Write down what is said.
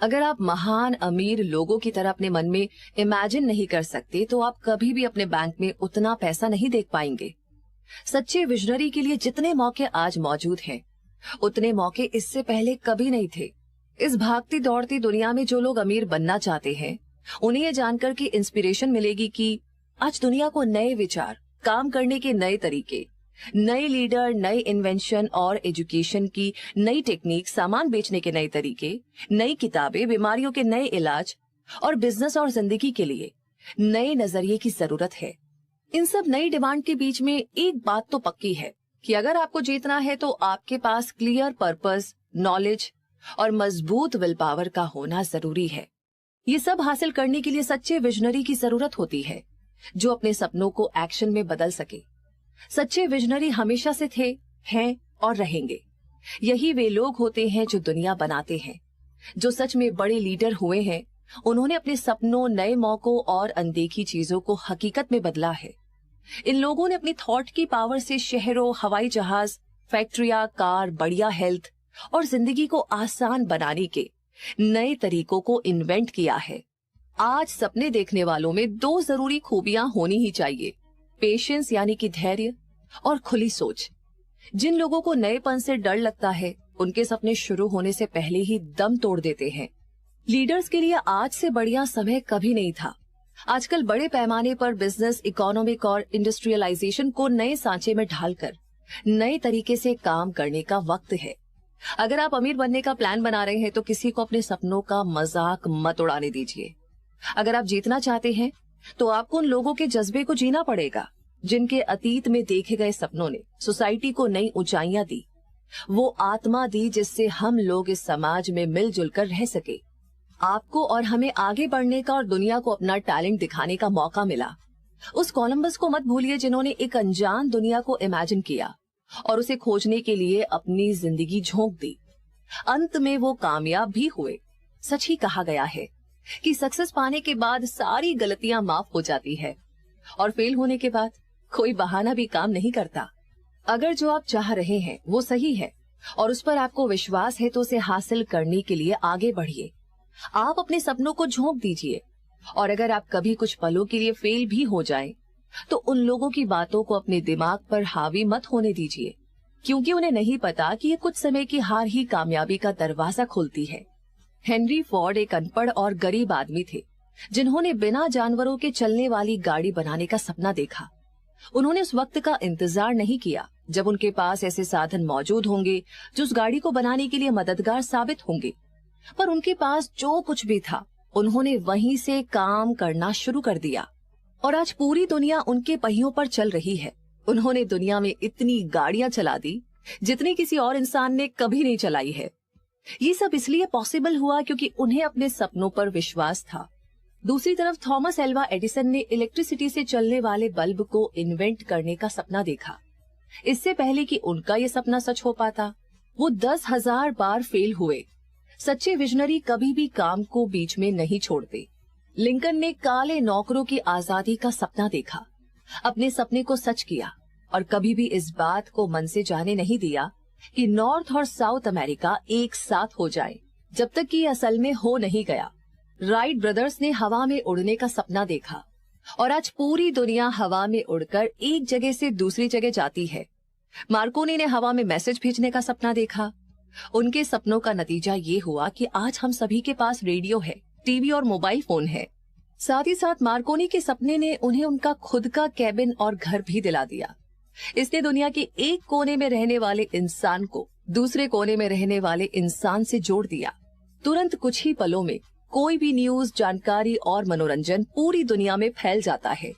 अगर आप महान अमीर लोगों की तरह अपने मन में इमेजिन नहीं कर सकते तो आप कभी भी अपने बैंक में उतना पैसा नहीं देख पाएंगे। सच्चे विजनरी के लिए जितने मौके आज मौजूद हैं, उतने मौके इससे पहले कभी नहीं थे। इस भागती दौड़ती दुनिया में जो लोग अमीर बनना चाहते हैं, उन्हें ये जानकर कि इंस्पिरेशन मिलेगी कि आज दुनिया को नए विचार, काम करने के नए तरीके, नए लीडर, नए इन्वेंशन और एजुकेशन की नई टेक्निक, सामान बेचने के नए तरीके, नई किताबें, बीमारियों के नए इलाज और बिजनेस और जिंदगी के लिए नए नजरिए की जरूरत है। इन सब नई डिमांड के बीच में एक बात तो पक्की है कि अगर आपको जीतना है तो आपके पास क्लियर पर्पस, नॉलेज और मजबूत विल पावर का होना जरूरी है। ये सब हासिल करने के लिए सच्चे विजनरी की जरूरत होती है जो अपने सपनों को एक्शन में बदल सके। सच्चे विजनरी हमेशा से थे, हैं और रहेंगे। यही वे लोग होते हैं जो दुनिया बनाते हैं। जो सच में बड़े लीडर हुए हैं, उन्होंने अपने सपनों, नए मौकों और अनदेखी चीजों को हकीकत में बदला है। इन लोगों ने अपनी थॉट की पावर से शहरों, हवाई जहाज, फैक्ट्रियां, कार, बढ़िया हेल्थ और जिंदगी को आसान बनाने के नए तरीकों को इन्वेंट किया है। आज सपने देखने वालों में दो जरूरी खूबियां होनी ही चाहिए, पेशेंस यानी कि धैर्य और खुली सोच। जिन लोगों को नएपन से डर लगता है, उनके सपने शुरू होने से पहले ही दम तोड़ देते हैं। लीडर्स के लिए आज से बढ़िया समय कभी नहीं था। आजकल बड़े पैमाने पर बिजनेस, इकोनॉमिक और इंडस्ट्रियलाइजेशन को नए सांचे में ढालकर नए तरीके से काम करने का वक्त है। अगर आप अमीर बनने का प्लान बना रहे हैं तो किसी को अपने सपनों का मजाक मत उड़ाने दीजिए। अगर आप जीतना चाहते हैं तो आपको उन लोगों के जज्बे को जीना पड़ेगा जिनके अतीत में देखे गए सपनों ने सोसाइटी को नई ऊंचाइयां दी, वो आत्मा दी जिससे हम लोग इस समाज में मिलजुल कर रह सके। आपको और हमें आगे बढ़ने का और दुनिया को अपना टैलेंट दिखाने का मौका मिला। उस कोलंबस को मत भूलिए जिन्होंने एक अनजान दुनिया को इमेजिन किया और उसे खोजने के लिए अपनी जिंदगी झोंक दी। अंत में वो कामयाब भी हुए। सच ही कहा गया है कि सक्सेस पाने के बाद सारी गलतियां माफ हो जाती है और फेल होने के बाद कोई बहाना भी काम नहीं करता। अगर जो आप चाह रहे हैं वो सही है और उस पर आपको विश्वास है तो उसे हासिल करने के लिए आगे बढ़िए। आप अपने सपनों को झोंक दीजिए और अगर आप कभी कुछ पलों के लिए फेल भी हो जाएं, तो उन लोगों की बातों को अपने दिमाग पर हावी मत होने दीजिए, क्योंकि उन्हें नहीं पता कि ये कुछ समय की हार ही कामयाबी का दरवाजा खोलती है। हेनरी फोर्ड एक अनपढ़ और गरीब आदमी थे जिन्होंने बिना जानवरों के चलने वाली गाड़ी बनाने का सपना देखा। उन्होंने उस वक्त का इंतजार नहीं किया जब उनके पास ऐसे साधन मौजूद होंगे जो उस गाड़ी को बनाने के लिए मददगार साबित होंगे, पर उनके पास जो कुछ भी था उन्होंने वहीं से काम करना शुरू कर दिया और आज पूरी दुनिया उनके पहियों पर चल रही है। उन्होंने दुनिया में इतनी गाड़ियां चला दी जितनी किसी और इंसान ने कभी नहीं चलाई है। ये सब इसलिए पॉसिबल हुआ क्योंकि उन्हें अपने सपनों पर विश्वास था। दूसरी तरफ थॉमस एल्वा एडिसन ने इलेक्ट्रिसिटी से चलने वाले बल्ब को इन्वेंट करने का सपना देखा। इससे पहले कि उनका ये सपना सच हो पाता, वो 10,000 बार फेल हुए। सच्चे विजनरी कभी भी काम को बीच में नहीं छोड़ते। लिंकन ने काले नौकरों की आजादी का सपना देखा, अपने सपने को सच किया और कभी भी इस बात को मन से जाने नहीं दिया कि नॉर्थ और साउथ अमेरिका एक साथ हो जाए, जब तक कि असल में हो नहीं गया। राइट ब्रदर्स ने हवा में उड़ने का सपना देखा और आज पूरी दुनिया हवा में उड़कर एक जगह से दूसरी जगह जाती है। मार्कोनी ने हवा में मैसेज भेजने का सपना देखा। उनके सपनों का नतीजा ये हुआ कि आज हम सभी के पास रेडियो है, टीवी और मोबाइल फोन है। साथ ही साथ मार्कोनी के सपने ने उन्हें उनका खुद का कैबिन और घर भी दिला दिया। इसने दुनिया के एक कोने में रहने वाले इंसान को दूसरे कोने में रहने वाले इंसान से जोड़ दिया। तुरंत कुछ ही पलों में कोई भी न्यूज, जानकारी और मनोरंजन पूरी दुनिया में फैल जाता है।